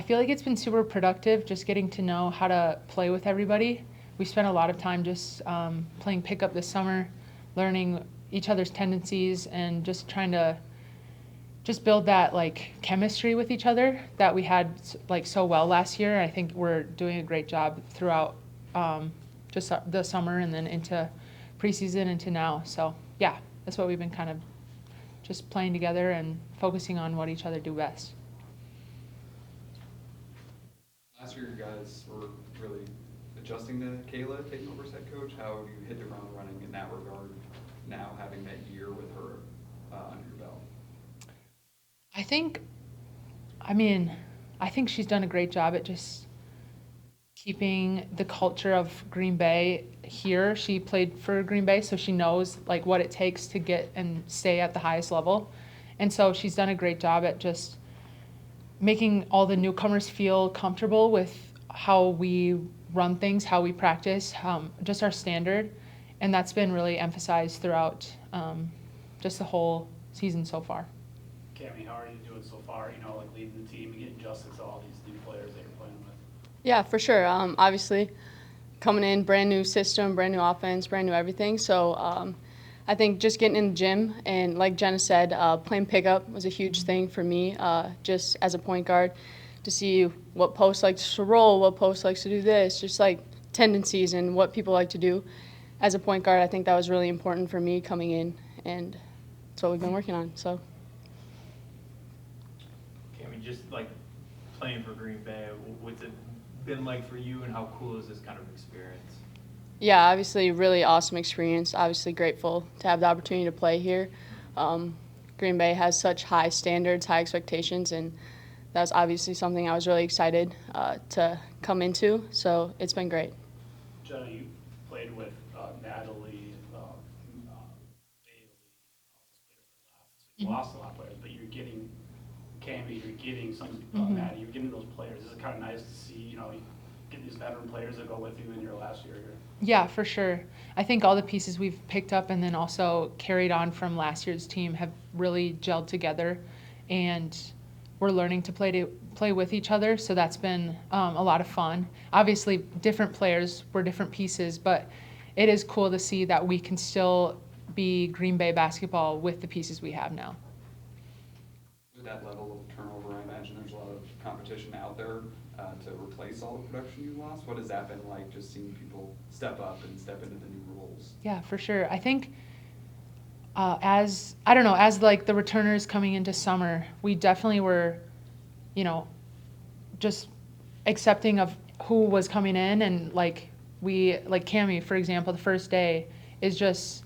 I feel like it's been super productive just getting to know how to play with everybody. We spent a lot of time just playing pickup this summer, learning each other's tendencies, and just trying to just build that like chemistry with each other that we had like so well last year. I think we're doing a great job throughout just the summer and then into preseason into now. So yeah, that's what we've been kind of just playing together and focusing on what each other do best. Last year, you guys were really adjusting to Kayla taking over as head coach. How have you hit the ground running in that regard now, having that year with her under your belt? I think, I mean, I think she's done a great job at just keeping the culture of Green Bay here. She played for Green Bay, so she knows like what it takes to get and stay at the highest level. And so she's done a great job at just making all the newcomers feel comfortable with how we run things, how we practice, just our standard. And that's been really emphasized throughout just the whole season so far. Kamy, how are you doing so far? Like leading the team and getting adjusted to all these new players that you're playing with. Yeah, for sure. Obviously, coming in, brand new system, brand new offense, brand new everything. So I think just getting in the gym and, like Jenna said, playing pickup was a huge thing for me, just as a point guard, to see what post likes to roll, what post likes to do this, just like tendencies and what people like to do. As a point guard, I think that was really important for me coming in, and that's what we've been working on. So. Kamy, just like playing for Green Bay, what's it been like for you, and how cool is this kind of experience? Yeah, obviously, really awesome experience. Obviously, grateful to have the opportunity to play here. Green Bay has such high standards, high expectations, and that's obviously something I was really excited to come into. So it's been great. Jenna, you played with Natalie, Bailey, all those players that left. So you lost a lot of players, but you're getting Kamy, you're getting some Maddie, you're getting those players. It's kind of nice to see, you get these veteran players that go with you in your last year here. Yeah, for sure. I think all the pieces we've picked up and then also carried on from last year's team have really gelled together, and we're learning to play with each other. So that's been a lot of fun. Obviously, different players were different pieces, but it is cool to see that we can still be Green Bay basketball with the pieces we have now. With that level of turnover, I imagine there's a lot of competition out there to replace all the production you lost. What has that been like, just seeing people step up and step into the new roles? Yeah, for sure. I think as I don't know, as like the returners coming into summer, we definitely were, just accepting of who was coming in, and like Kamy, for example, the first day is just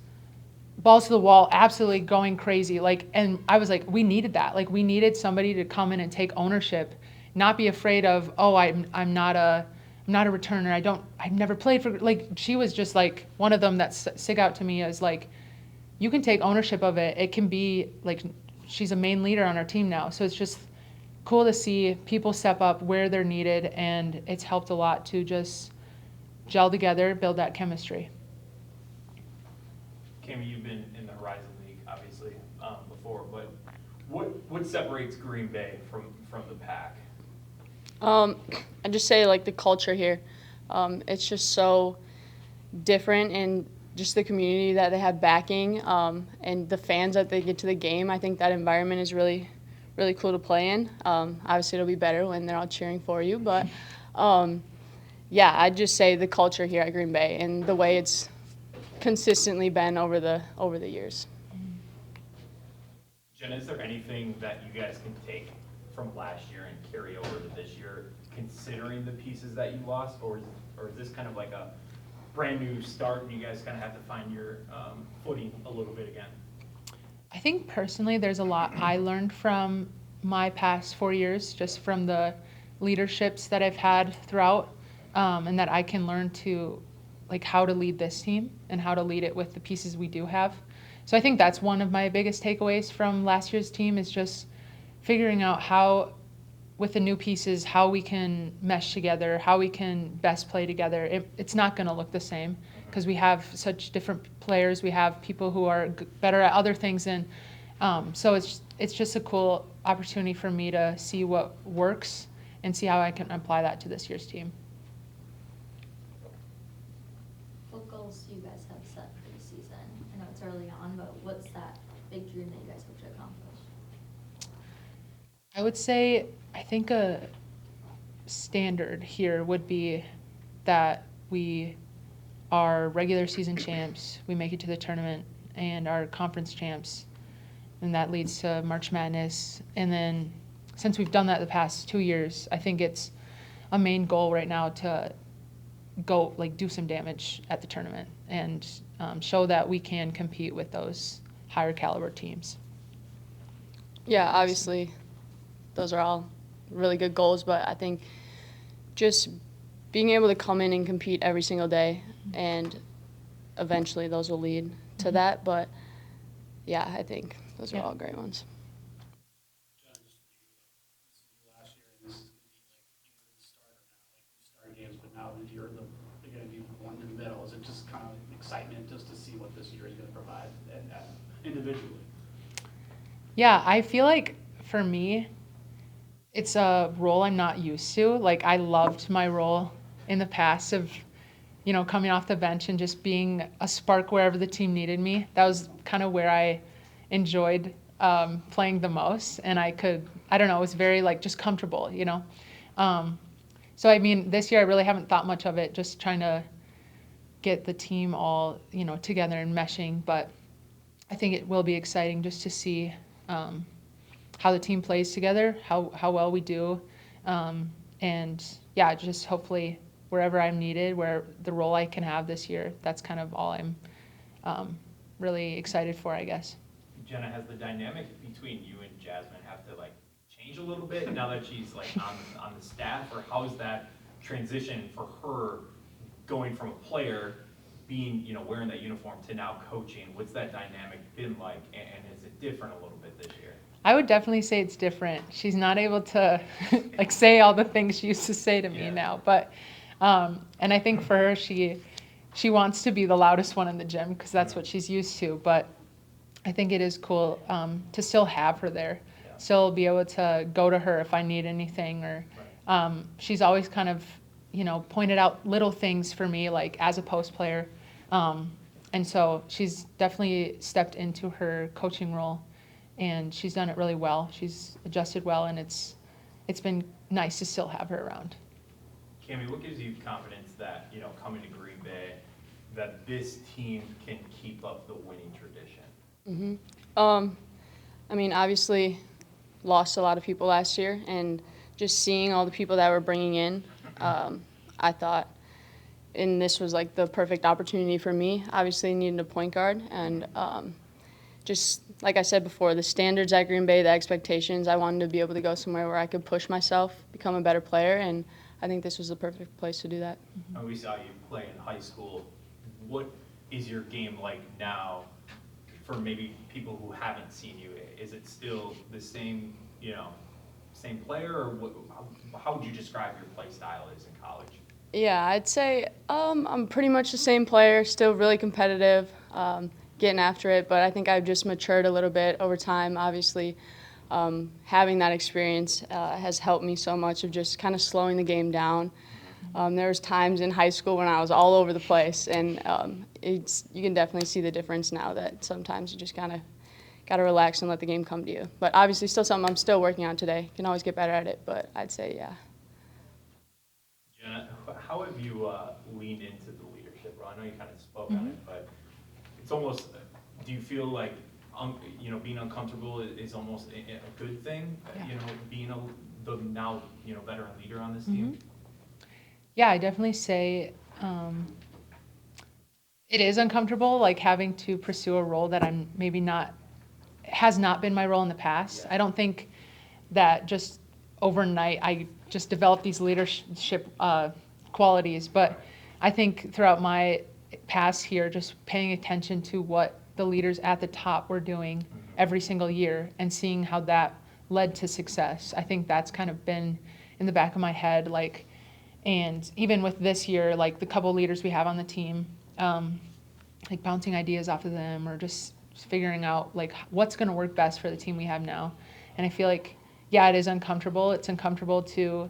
balls to the wall, absolutely going crazy. And I was like, we needed that. Like, we needed somebody to come in and take ownership, not be afraid of, oh, I'm not a returner. I've never played for, like, she was just like one of them that stick out to me as like, you can take ownership of it. It can be like, she's a main leader on our team now. So it's just cool to see people step up where they're needed, and it's helped a lot to just gel together, build that chemistry. Kamy, you've been in the Horizon League, obviously, before, but what separates Green Bay from the pack? I just say like the culture here. It's just so different, and just the community that they have backing, and the fans that they get to the game. I think that environment is really, really cool to play in. Obviously, it'll be better when they're all cheering for you, but yeah, I'd just say the culture here at Green Bay and the way it's consistently been over the years. Jenna, is there anything that you guys can take from last year and carry over to this year, considering the pieces that you lost, or is this kind of like a brand new start and you guys kind of have to find your footing a little bit again? I think personally there's a lot I learned from my past 4 years, just from the leaderships that I've had throughout, and that I can learn to like how to lead this team and how to lead it with the pieces we do have. So I think that's one of my biggest takeaways from last year's team, is just figuring out how, with the new pieces, how we can mesh together, how we can best play together. It's not going to look the same because we have such different players. We have people who are better at other things, and so it's just a cool opportunity for me to see what works and see how I can apply that to this year's team. What goals do you guys have set for the season? I know it's early on, but what's that big dream that you guys hope to accomplish? I would say, I think a standard here would be that we are regular season champs, we make it to the tournament, and our conference champs, and that leads to March Madness. And then since we've done that the past 2 years, I think it's a main goal right now to go do some damage at the tournament and show that we can compete with those higher caliber teams. Yeah, obviously, those are all really good goals, but I think just being able to come in and compete every single day, and eventually those will lead to that. But yeah, I think those are all great ones. Jenna, just for you, this is your last year, and this is going to be like you're the starter now, like you start games, but now that you're going to be one in the middle. Is it just kind of excitement just to see what this year is going to provide and individually? Yeah, I feel like for me, it's a role I'm not used to. Like, I loved my role in the past of, coming off the bench and just being a spark wherever the team needed me. That was kind of where I enjoyed playing the most. And I don't know, it was very just comfortable, So, I mean, this year I really haven't thought much of it, just trying to get the team all, together and meshing. But I think it will be exciting just to see how the team plays together, how well we do. And yeah, just hopefully wherever I'm needed, where the role I can have this year, that's kind of all I'm really excited for, I guess. Jenna, has the dynamic between you and Jasmine have to change a little bit now that she's on the staff, or how's that transition for her going from a player being, wearing that uniform to now coaching? What's that dynamic been like, and is it different a little bit this year? I would definitely say it's different. She's not able to say all the things she used to say to me now, but and I think for her, she wants to be the loudest one in the gym because that's what she's used to. But I think it is cool to still have her there, still be able to go to her if I need anything, or she's always kind of pointed out little things for me, as a post player, and so she's definitely stepped into her coaching role. And she's done it really well. She's adjusted well, and it's been nice to still have her around. Kamy, what gives you confidence that, coming to Green Bay, that this team can keep up the winning tradition? I mean, obviously, lost a lot of people last year, and just seeing all the people that we're bringing in, I thought, and this was the perfect opportunity for me. Obviously, needing a point guard, and just like I said before, the standards at Green Bay, the expectations, I wanted to be able to go somewhere where I could push myself, become a better player, and I think this was the perfect place to do that. And we saw you play in high school. What is your game like now for maybe people who haven't seen you? Is it still the same, same player, or how would you describe your play style is in college? Yeah, I'd say I'm pretty much the same player, still really competitive, getting after it, but I think I've just matured a little bit over time. Obviously, having that experience has helped me so much of just kind of slowing the game down. There was times in high school when I was all over the place, and you can definitely see the difference now that sometimes you just kind of got to relax and let the game come to you. But obviously still something I'm still working on today. Can always get better at it, but I'd say, yeah. Jenna, how have you leaned into the leadership role? I know you kind of spoke on it, but it's almost, do you feel like, being uncomfortable is almost a good thing? Being the now, veteran leader on this team? Yeah, I definitely say it is uncomfortable, having to pursue a role that I'm maybe has not been my role in the past. I don't think that just overnight I just developed these leadership qualities, but I think throughout my past here, just paying attention to what the leaders at the top were doing every single year and seeing how that led to success. I think that's kind of been in the back of my head, and even with this year, the couple leaders we have on the team, bouncing ideas off of them, or just figuring out what's going to work best for the team we have now. And I feel yeah, it is uncomfortable. It's uncomfortable to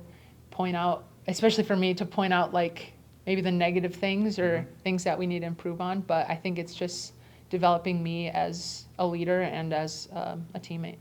point out, especially for me, to point out like maybe the negative things or things that we need to improve on. But I think it's just developing me as a leader and as a teammate.